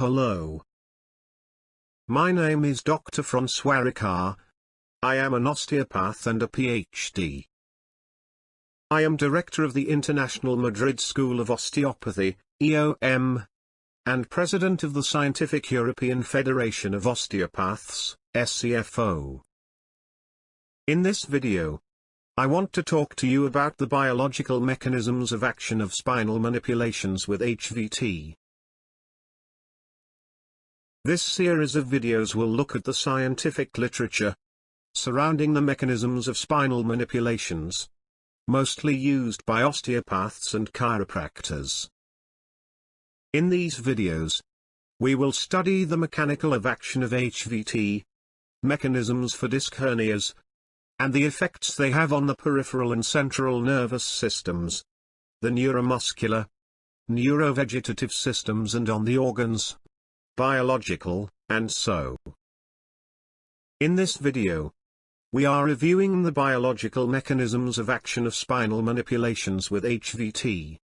Hello. My name is Dr. Francois Ricard. I am an osteopath and a PhD. I am director of the International Madrid School of Osteopathy, EOM, and president of the Scientific European Federation of Osteopaths, SCFO. In this video, I want to talk to you about the biological mechanisms of action of spinal manipulations with HVT. This series of videos will look at the scientific literature surrounding the mechanisms of spinal manipulations, mostly used by osteopaths and chiropractors. In these videos, we will study the mechanical action of HVT, mechanisms for disc hernias, and the effects they have on the peripheral and central nervous systems, the neuromuscular, neurovegetative systems, and on the organs, biological, and so. In this video, we are reviewing the biological mechanisms of action of spinal manipulations with HVT.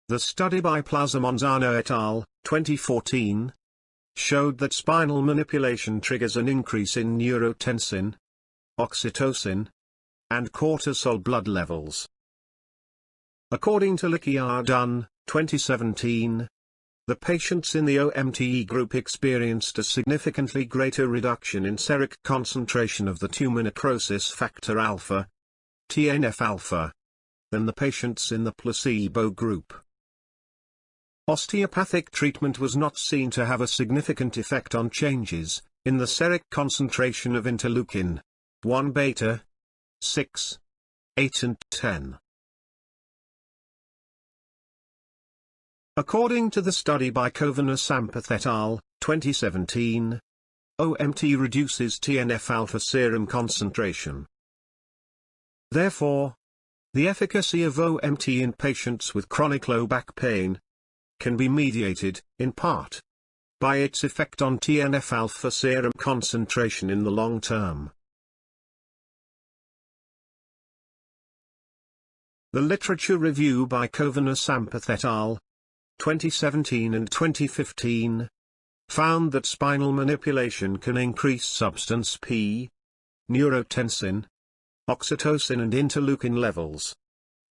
The study by Plaza Monzano et al., 2014, showed that spinal manipulation triggers an increase in neurotensin, oxytocin, and cortisol blood levels. According to Dunn, 2017, the patients in the OMTE group experienced a significantly greater reduction in steric concentration of the tumor necrosis factor alpha, TNF-alpha, than the patients in the placebo group. Osteopathic treatment was not seen to have a significant effect on changes in the steric concentration of interleukin 1 beta, 6, 8 and 10. According to the study by Sampath et al., 2017, OMT reduces TNF-alpha serum concentration. Therefore, the efficacy of OMT in patients with chronic low back pain can be mediated, in part, by its effect on TNF-alpha serum concentration in the long term. The literature review by Sampath et al., 2017 and 2015, found that spinal manipulation can increase substance P, neurotensin, oxytocin and interleukin levels,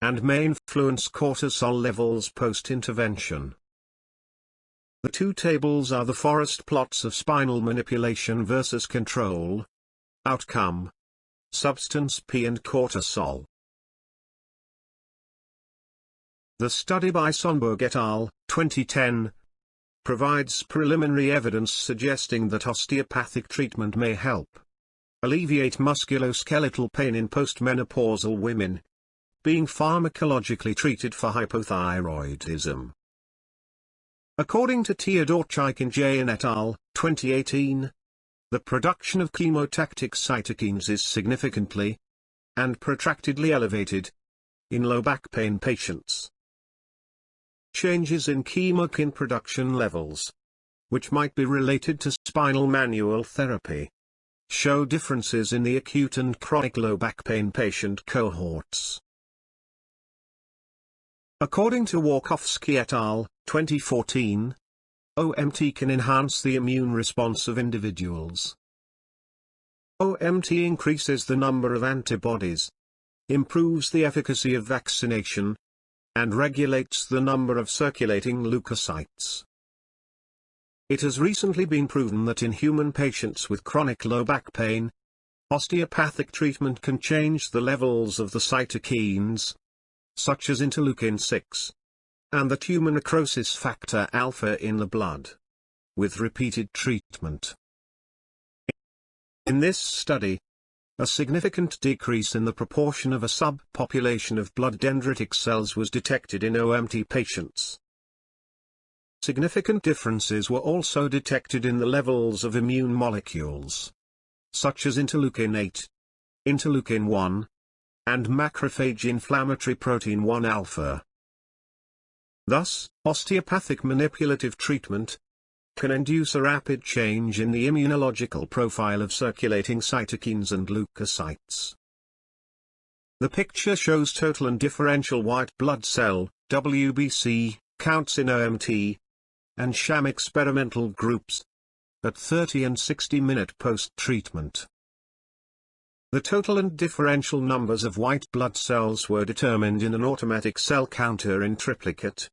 and may influence cortisol levels post-intervention. The two tables are the forest plots of spinal manipulation versus control, outcome, substance P and cortisol. The study by Sonberg et al., 2010, provides preliminary evidence suggesting that osteopathic treatment may help alleviate musculoskeletal pain in postmenopausal women being pharmacologically treated for hypothyroidism. According to Teodorchik and al., 2018, the production of chemotactic cytokines is significantly and protractedly elevated in low back pain patients. Changes in chemokine production levels, which might be related to spinal manual therapy, show differences in the acute and chronic low back pain patient cohorts. According to Walkowski et al., 2014, OMT can enhance the immune response of individuals. OMT increases the number of antibodies, improves the efficacy of vaccination, and regulates the number of circulating leukocytes. It has recently been proven that in human patients with chronic low back pain, osteopathic treatment can change the levels of the cytokines, such as interleukin-6, and the tumor necrosis factor alpha in the blood, with repeated treatment. In this study, a significant decrease in the proportion of a subpopulation of blood dendritic cells was detected in OMT patients. Significant differences were also detected in the levels of immune molecules, such as interleukin-8, interleukin-1, and macrophage inflammatory protein 1 alpha. Thus, osteopathic manipulative treatment can induce a rapid change in the immunological profile of circulating cytokines and leukocytes. The picture shows total and differential white blood cell, WBC, counts in OMT, and sham experimental groups at 30 and 60-minute post-treatment. The total and differential numbers of white blood cells were determined in an automatic cell counter in triplicate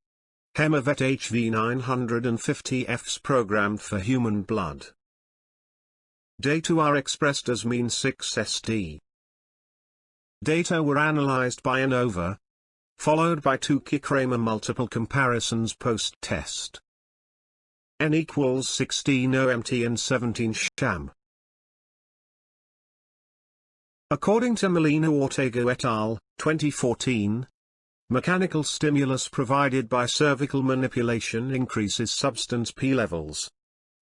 Hemavet HV950Fs programmed for human blood. Data are expressed as mean 6SD. Data were analyzed by ANOVA, followed by 2 Kramer multiple comparisons post-test. N equals 16 OMT and 17 sham. According to Molina-Ortega et al., 2014, mechanical stimulus provided by cervical manipulation increases substance P levels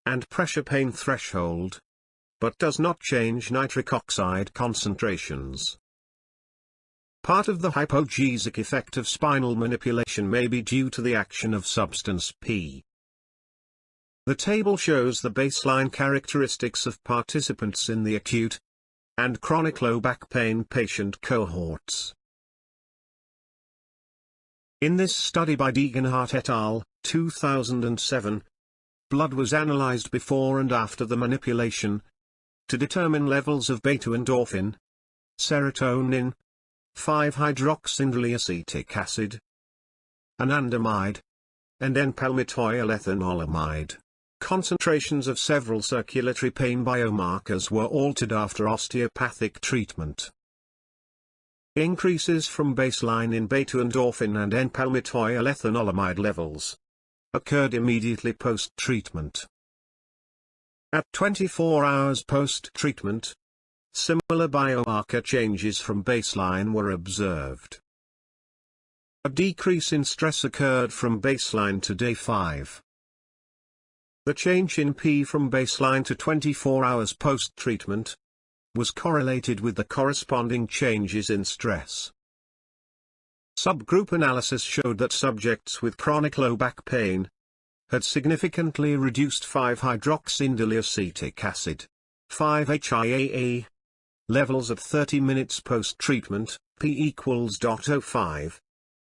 and pressure pain threshold, but does not change nitric oxide concentrations. Part of the hypogesic effect of spinal manipulation may be due to the action of substance P. The table shows the baseline characteristics of participants in the acute and chronic low back pain patient cohorts. In this study by Degenhardt et al., 2007, blood was analyzed before and after the manipulation to determine levels of beta-endorphin, serotonin, 5-hydroxyndrolacetic acid, anandamide, and N-palmitoylethanolamide. Concentrations of several circulatory pain biomarkers were altered after osteopathic treatment. Increases from baseline in beta-endorphin and N-palmitoylethanolamide levels occurred immediately post-treatment. At 24 hours post-treatment, similar biomarker changes from baseline were observed. A decrease in stress occurred from baseline to day 5. The change in P from baseline to 24 hours post-treatment was correlated with the corresponding changes in stress. Subgroup analysis showed that subjects with chronic low back pain had significantly reduced 5-hydroxyndrolacetic acid, 5-HIAA, levels at 30 minutes post-treatment, P equals .05,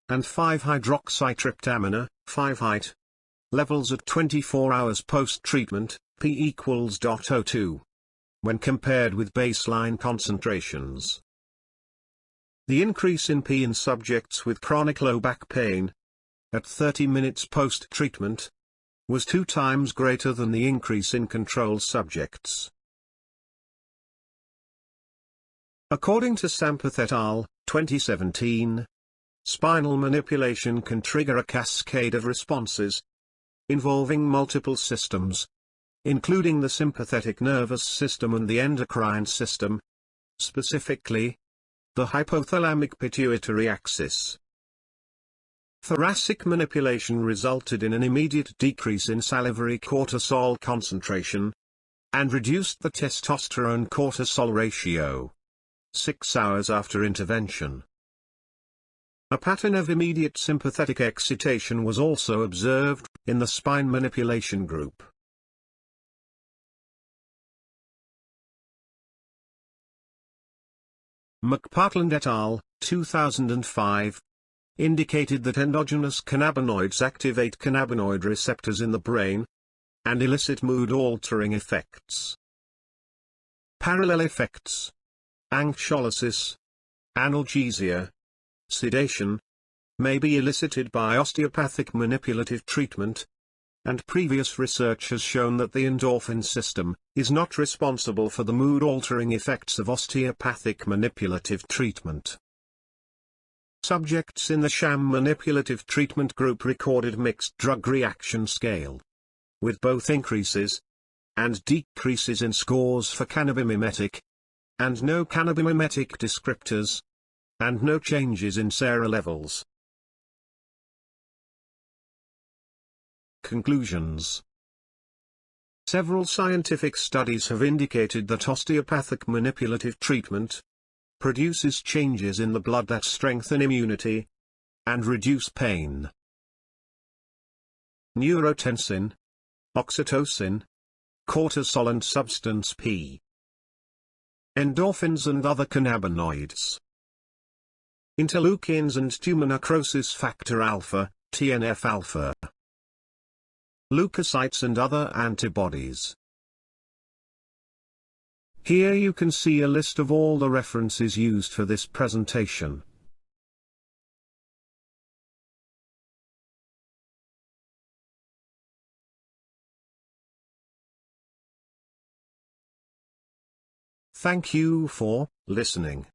and 5-hydroxytryptamina, 5-HIT, levels at 24 hours post-treatment, P equals .02, when compared with baseline concentrations. The increase in P in subjects with chronic low back pain at 30 minutes post-treatment was 2 times greater than the increase in control subjects. According to Sampath et al., 2017, spinal manipulation can trigger a cascade of responses involving multiple systems, including the sympathetic nervous system and the endocrine system, specifically, the hypothalamic pituitary axis. Thoracic manipulation resulted in an immediate decrease in salivary cortisol concentration, and reduced the testosterone-cortisol ratio 6 hours after intervention. A pattern of immediate sympathetic excitation was also observed in the spine manipulation group. McPartland et al., 2005, indicated that endogenous cannabinoids activate cannabinoid receptors in the brain and elicit mood-altering effects. Parallel effects, anxiolysis, analgesia, sedation, may be elicited by osteopathic manipulative treatment, and previous research has shown that the endorphin system is not responsible for the mood-altering effects of osteopathic manipulative treatment. Subjects in the sham manipulative treatment group recorded mixed drug reaction scale, with both increases and decreases in scores for CANNABIMIMETIC, and no CANNABIMIMETIC descriptors, and no changes in SERA levels. Conclusions. Several scientific studies have indicated that osteopathic manipulative treatment produces changes in the blood that strengthen immunity and reduce pain. Neurotensin, oxytocin, cortisol and substance P, endorphins and other cannabinoids, interleukins and tumor necrosis factor alpha, TNF-alpha. leukocytes and other antibodies. Here you can see a list of all the references used for this presentation. Thank you for listening.